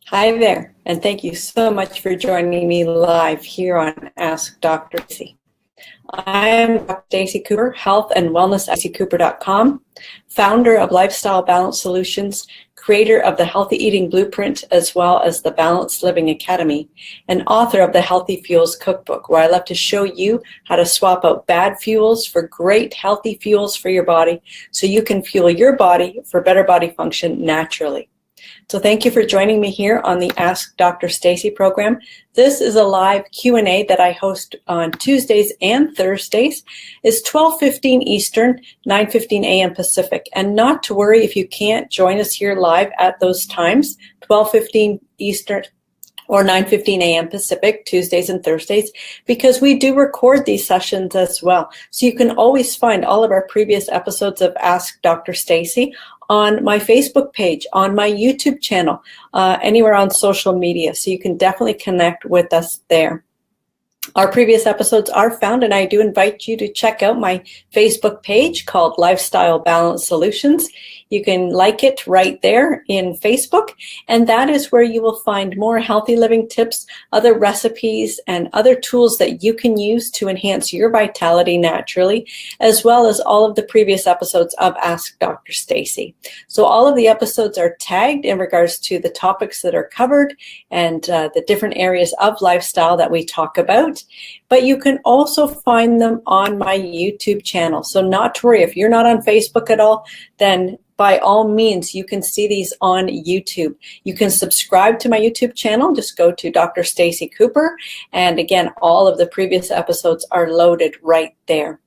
Hi there, and thank you so much for joining me live here on Ask Dr. Stacey. I am Dr. Stacey Cooper, health and wellness at staceycooper.com, founder of Lifestyle Balance Solutions, creator of the Healthy Eating Blueprint, as well as the Balanced Living Academy, and author of the Healthy Fuels Cookbook, where I love to show you how to swap out bad fuels for great healthy fuels for your body so you can fuel your body for better body function naturally. So thank you for joining me here on the Ask Dr. Stacey program. This is a live Q&A that I host on Tuesdays and Thursdays. It's 12:15 Eastern, 9:15 a.m. Pacific. And not to worry if you can't join us here live at those times, 12:15 Eastern or 9:15 a.m. Pacific, Tuesdays and Thursdays, because we do record these sessions as well. So you can always find all of our previous episodes of Ask Dr. Stacey on my Facebook page, on my YouTube channel, anywhere on social media. So you can definitely connect with us there. Our previous episodes are found, and I do invite you to check out my Facebook page called Lifestyle Balance Solutions. You can like it right there in Facebook, and that is where you will find more healthy living tips, other recipes, and other tools that you can use to enhance your vitality naturally, as well as all of the previous episodes of Ask Dr. Stacey. So all of the episodes are tagged in regards to the topics that are covered and the different areas of lifestyle that we talk about. But you can also find them on my YouTube channel. So not to worry, if you're not on Facebook at all, then by all means, you can see these on YouTube. You can subscribe to my YouTube channel. Just go to Dr. Stacey Cooper. And again, all of the previous episodes are loaded right there.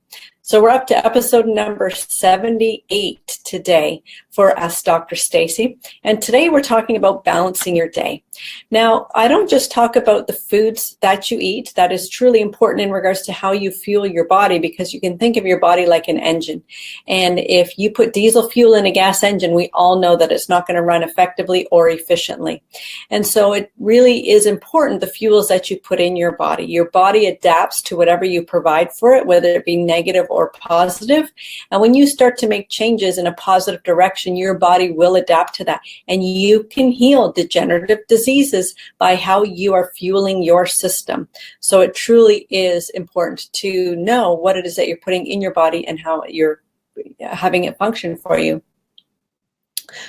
So we're up to episode number 78 today for Ask Dr. Stacey. And today we're talking about balancing your day. Now, I don't just talk about the foods that you eat. That is truly important in regards to how you fuel your body, because you can think of your body like an engine. And if you put diesel fuel in a gas engine, we all know that it's not going to run effectively or efficiently. And so it really is important, the fuels that you put in your body. Your body adapts to whatever you provide for it, whether it be negative or positive. And when you start to make changes in a positive direction, your body will adapt to that. And you can heal degenerative diseases by how you are fueling your system. So it truly is important to know what it is that you're putting in your body and how you're having it function for you.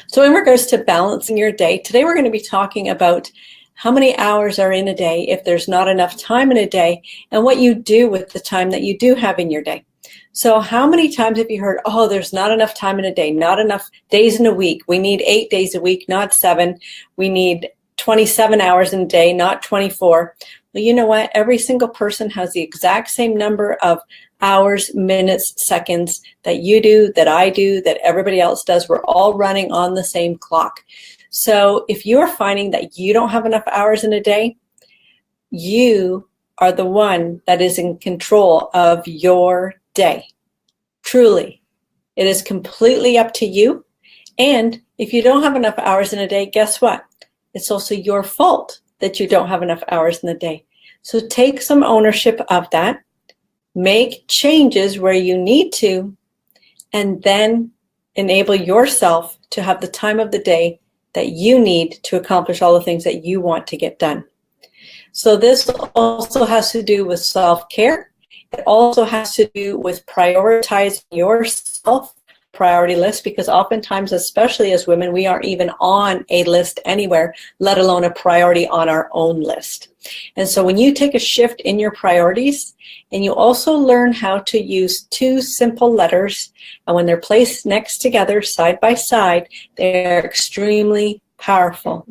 So in regards to balancing your day, today we're going to be talking about how many hours are in a day if there's not enough time in a day, and what you do with the time that you do have in your day. So how many times have you heard, oh, there's not enough time in a day, not enough days in a week. We need 8 days a week, not 7. We need 27 hours in a day, not 24. Well, you know what? Every single person has the exact same number of hours, minutes, seconds that you do, that I do, that everybody else does. We're all running on the same clock. So if you're finding that you don't have enough hours in a day, you are the one that is in control of your day. Truly, it is completely up to you. And if you don't have enough hours in a day, guess what? It's also your fault that you don't have enough hours in the day. So take some ownership of that. Make changes where you need to, and then enable yourself to have the time of the day that you need to accomplish all the things that you want to get done. So this also has to do with self-care. It also has to do with prioritizing yourself, priority list, because oftentimes, especially as women, we aren't even on a list anywhere, let alone a priority on our own list. And so when you take a shift in your priorities, and you also learn how to use 2 simple letters, and when they're placed next together, side by side, they're extremely powerful.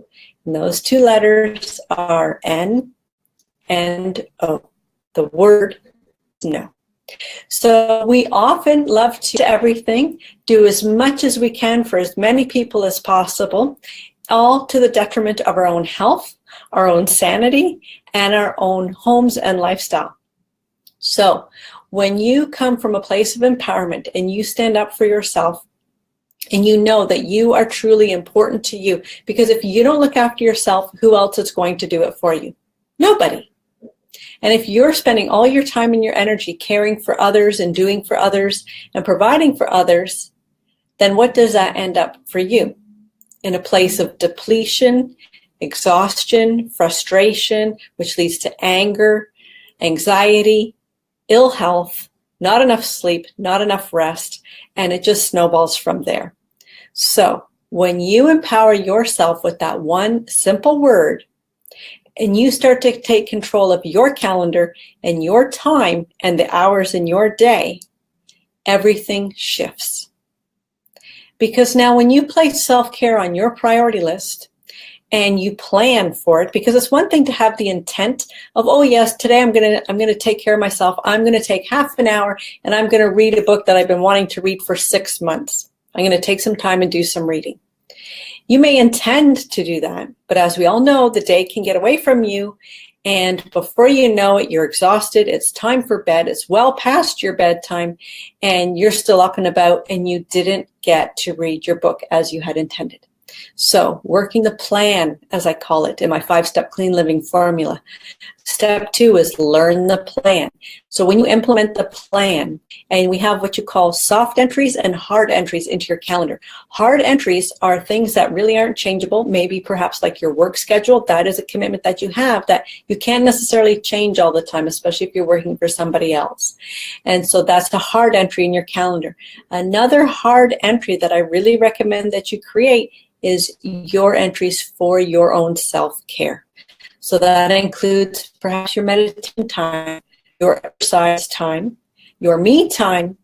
And those 2 letters are N and O. The word no. So we often love to do everything, do as much as we can for as many people as possible, all to the detriment of our own health, our own sanity, and our own homes and lifestyle. So when you come from a place of empowerment and you stand up for yourself, and you know that you are truly important to you, because if you don't look after yourself, who else is going to do it for you? Nobody. And if you're spending all your time and your energy caring for others and doing for others and providing for others, then what does that end up for you? In a place of depletion, exhaustion, frustration, which leads to anger, anxiety, ill health, not enough sleep, not enough rest, and it just snowballs from there. So when you empower yourself with that one simple word, and you start to take control of your calendar and your time and the hours in your day, everything shifts. Because now when you place self-care on your priority list and you plan for it, because it's one thing to have the intent of, oh yes, today I'm gonna take care of myself. I'm gonna take half an hour and I'm gonna read a book that I've been wanting to read for 6 months. I'm gonna take some time and do some reading. You may intend to do that, but as we all know, the day can get away from you, and before you know it, you're exhausted, it's time for bed, it's well past your bedtime, and you're still up and about, and you didn't get to read your book as you had intended. So working the plan, as I call it in my 5-step clean living formula. Step 2 is learn the plan. So when you implement the plan, and we have what you call soft entries and hard entries into your calendar. Hard entries are things that really aren't changeable, maybe perhaps like your work schedule. That is a commitment that you have that you can't necessarily change all the time, especially if you're working for somebody else. And so that's a hard entry in your calendar. Another hard entry that I really recommend that you create is your entries for your own self-care. So that includes perhaps your meditation time, your exercise time, your me time,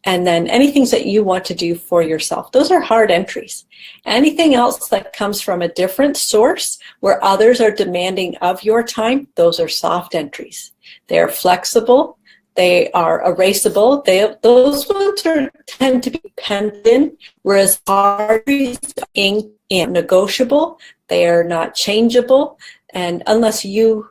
and then anything that you want to do for yourself. Those are hard entries. Anything else that comes from a different source where others are demanding of your time, those are soft entries. They are flexible. They are erasable. Those ones tend to be penned in, whereas hard entries are negotiable. They are not changeable. And unless you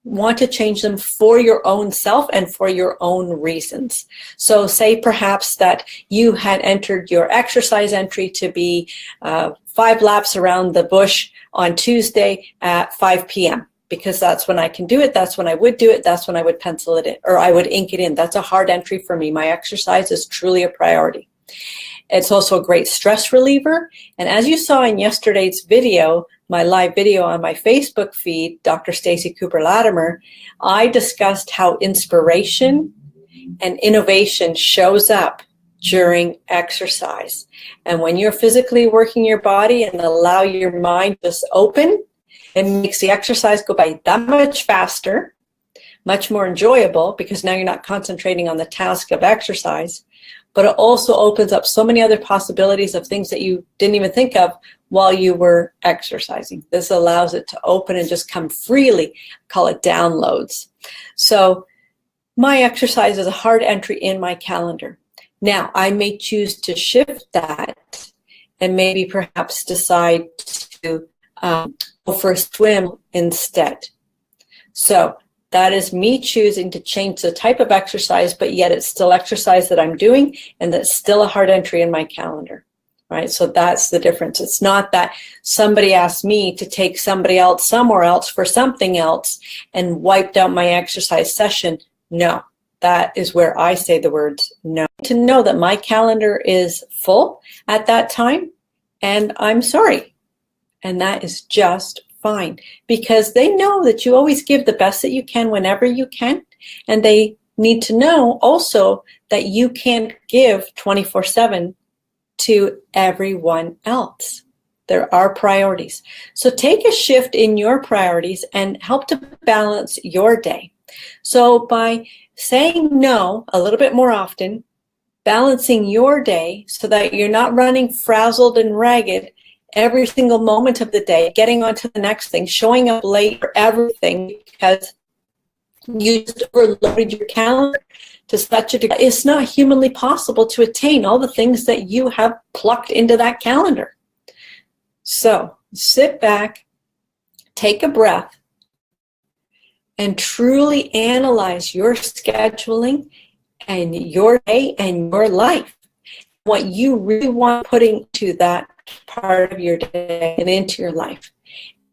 want to change them for your own self and for your own reasons. So say perhaps that you had entered your exercise entry to be 5 laps around the bush on Tuesday at 5 p.m. because that's when I can do it, that's when I would do it, that's when I would pencil it in, or I would ink it in. That's a hard entry for me. My exercise is truly a priority. It's also a great stress reliever. And as you saw in yesterday's video, my live video on my Facebook feed, Dr. Stacey Cooper-Latimer, I discussed how inspiration and innovation shows up during exercise. And when you're physically working your body and allow your mind just open, it makes the exercise go by that much faster, much more enjoyable, because now you're not concentrating on the task of exercise, but it also opens up so many other possibilities of things that you didn't even think of while you were exercising. This allows it to open and just come freely. Call it downloads. So my exercise is a hard entry in my calendar. Now, I may choose to shift that and maybe perhaps decide to go for a swim instead. So that is me choosing to change the type of exercise, but yet it's still exercise that I'm doing, and that's still a hard entry in my calendar, right? So that's the difference. It's not that somebody asked me to take somebody else somewhere else for something else and wiped out my exercise session. No, that is where I say the words no. To know that my calendar is full at that time, and I'm sorry. And that is just fine, because they know that you always give the best that you can whenever you can, and they need to know also that you can't give 24/7 to everyone else. There are priorities. So take a shift in your priorities and help to balance your day. So by saying no a little bit more often, balancing your day so that you're not running frazzled and ragged every single moment of the day, getting on to the next thing, showing up late for everything because you just overloaded your calendar to such a degree. It's not humanly possible to attain all the things that you have plucked into that calendar. So sit back, take a breath, and truly analyze your scheduling and your day and your life. What you really want putting to that part of your day and into your life.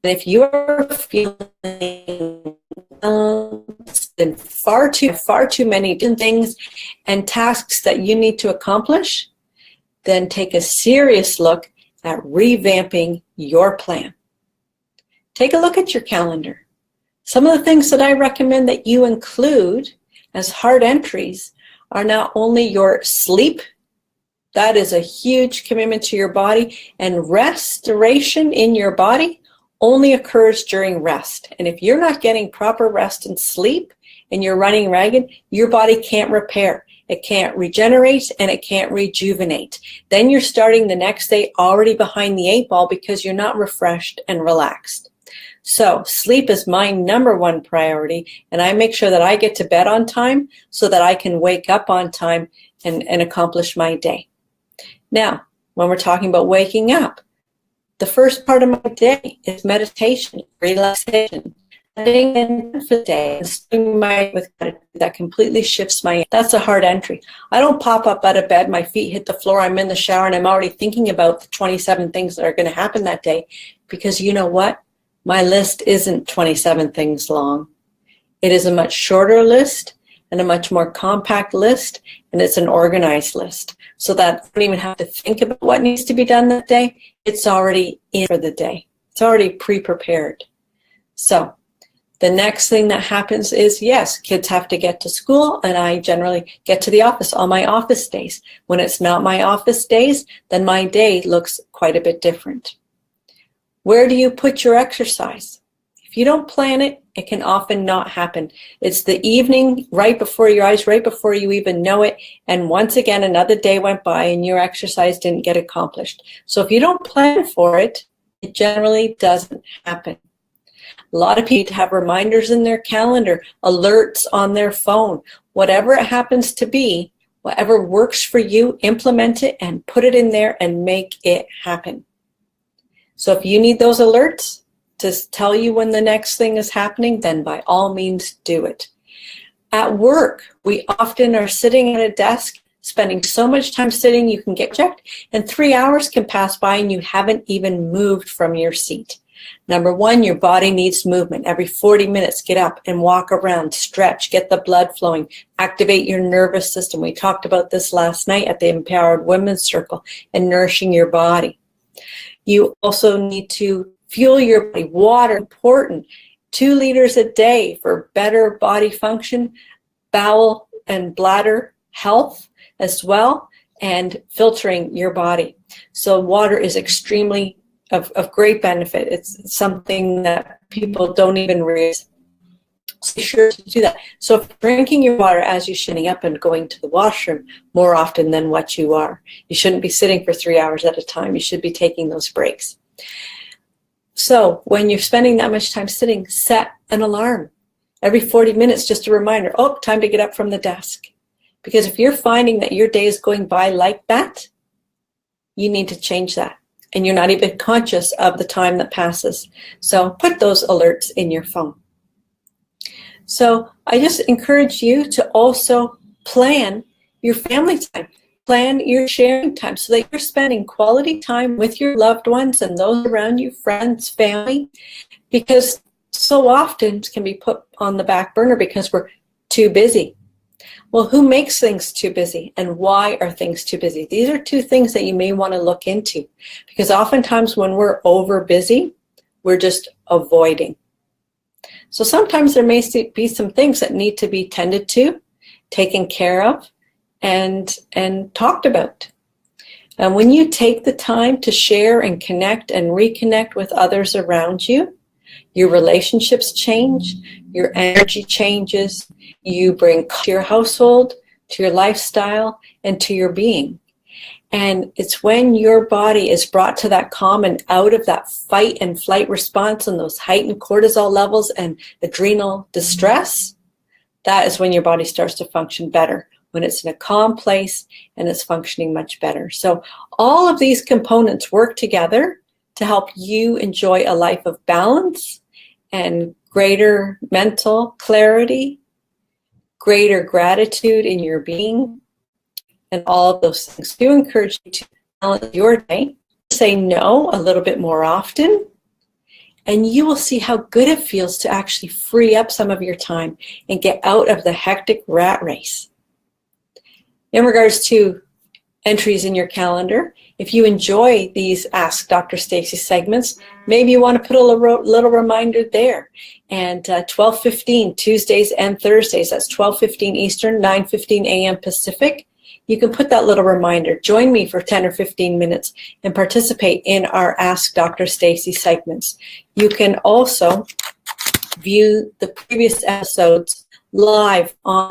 And if you're feeling then far too many different things and tasks that you need to accomplish, then take a serious look at revamping your plan. take a look at your calendar. Some of the things that I recommend that you include as hard entries are not only your sleep, that is a huge commitment to your body, and restoration in your body only occurs during rest. And if you're not getting proper rest and sleep and you're running ragged, your body can't repair. It can't regenerate and it can't rejuvenate. Then you're starting the next day already behind the 8 ball because you're not refreshed and relaxed. So sleep is my #1 priority, and I make sure that I get to bed on time so that I can wake up on time and accomplish my day. Now, when we're talking about waking up, the first part of my day is meditation, relaxation, setting in for the day, and starting my with gratitude. That completely shifts my. That's a hard entry. I don't pop up out of bed, my feet hit the floor, I'm in the shower, and I'm already thinking about the 27 things that are going to happen that day, because you know what? My list isn't 27 things long. It is a much shorter list and a much more compact list, and it's an organized list, so that I don't even have to think about what needs to be done that day. It's already in for the day. It's already pre-prepared. So the next thing that happens is, yes, kids have to get to school, and I generally get to the office on my office days. When it's not my office days, then my day looks quite a bit different. Where do you put your exercise? If you don't plan it, it can often not happen. It's the evening right before your eyes, right before you even know it. And once again, another day went by and your exercise didn't get accomplished. So if you don't plan for it, it generally doesn't happen. A lot of people have reminders in their calendar, alerts on their phone, whatever it happens to be, whatever works for you, implement it and put it in there and make it happen. So if you need those alerts to tell you when the next thing is happening, then by all means do it. At work, we often are sitting at a desk, spending so much time sitting you can get checked, and 3 hours can pass by and you haven't even moved from your seat. #1, your body needs movement. Every 40 minutes, get up and walk around, stretch, get the blood flowing, activate your nervous system. We talked about this last night at the Empowered Women's Circle, and nourishing your body. You also need to fuel your body. Water, important. 2 liters a day for better body function, bowel and bladder health as well, and filtering your body. So water is extremely of great benefit. It's something that people don't even realize. So be sure to do that. So if you're drinking your water as you're sitting up and going to the washroom more often than what you are, you shouldn't be sitting for 3 hours at a time. You should be taking those breaks. So when you're spending that much time sitting, set an alarm. Every 40 minutes, just a reminder, oh, time to get up from the desk. Because if you're finding that your day is going by like that, you need to change that. And you're not even conscious of the time that passes. So put those alerts in your phone. So I just encourage you to also plan your family time. Plan your sharing time so that you're spending quality time with your loved ones and those around you, friends, family, because so often it can be put on the back burner because we're too busy. Well, who makes things too busy, and why are things too busy? These are 2 things that you may want to look into, because oftentimes when we're over busy, we're just avoiding. So sometimes there may be some things that need to be tended to, taken care of, and talked about. And when you take the time to share and connect and reconnect with others around you, your relationships change, your energy changes, you bring to your household, to your lifestyle, and to your being. And it's when your body is brought to that calm and out of that fight and flight response and those heightened cortisol levels and adrenal distress, that is when your body starts to function better, when it's in a calm place and it's functioning much better. So all of these components work together to help you enjoy a life of balance and greater mental clarity, greater gratitude in your being, and all of those things. I do encourage you to balance your day, say no a little bit more often, and you will see how good it feels to actually free up some of your time and get out of the hectic rat race. In regards to entries in your calendar, If you enjoy these Ask Dr. Stacey segments, maybe you want to put a little reminder there. And 12:15 Tuesdays and Thursdays, that's 12:15 Eastern, 9:15 a.m. Pacific, you can put that little reminder. Join me for 10 or 15 minutes and participate in our Ask Dr. Stacey segments. You can also view the previous episodes live on,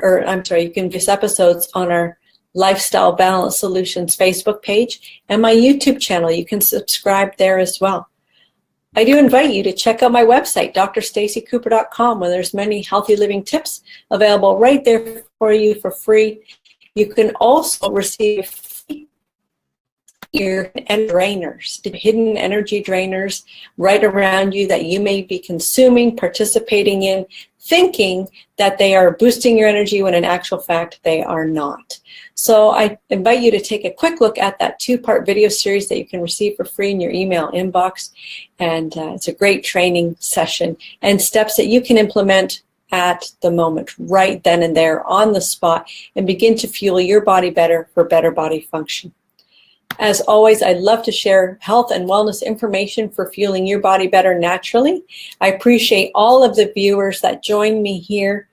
you can view episodes on our Lifestyle Balance Solutions Facebook page and my YouTube channel. You can subscribe there as well. I do invite you to check out my website, drstaceycooper.com, where there's many healthy living tips available right there for you for free. You can also receive your drainers, hidden energy drainers right around you that you may be consuming, participating in, thinking that they are boosting your energy when in actual fact they are not. So I invite you to take a quick look at that 2-part video series that you can receive for free in your email inbox. And it's a great training session and steps that you can implement at the moment, right then and there on the spot, and begin to fuel your body better for better body function. As always, I'd love to share health and wellness information for fueling your body better naturally. I appreciate all of the viewers that join me here.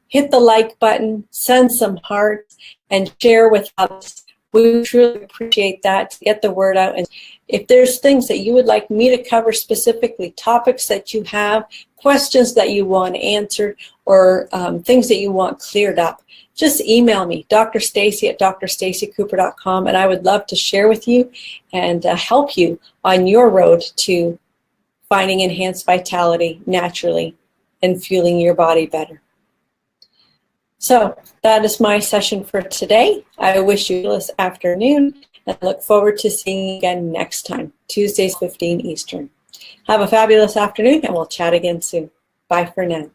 Hit the like button, send some hearts, and share with others. We truly appreciate that to get the word out. And if there's things that you would like me to cover specifically, topics that you have, questions that you want answered, or things that you want cleared up, just email me, Dr. Stacey at drstaceycooper.com, and I would love to share with you and help you on your road to finding enhanced vitality naturally and fueling your body better. So that is my session for today. I wish you this afternoon and look forward to seeing you again next time, Tuesdays 15 Eastern. Have a fabulous afternoon and we'll chat again soon. Bye for now.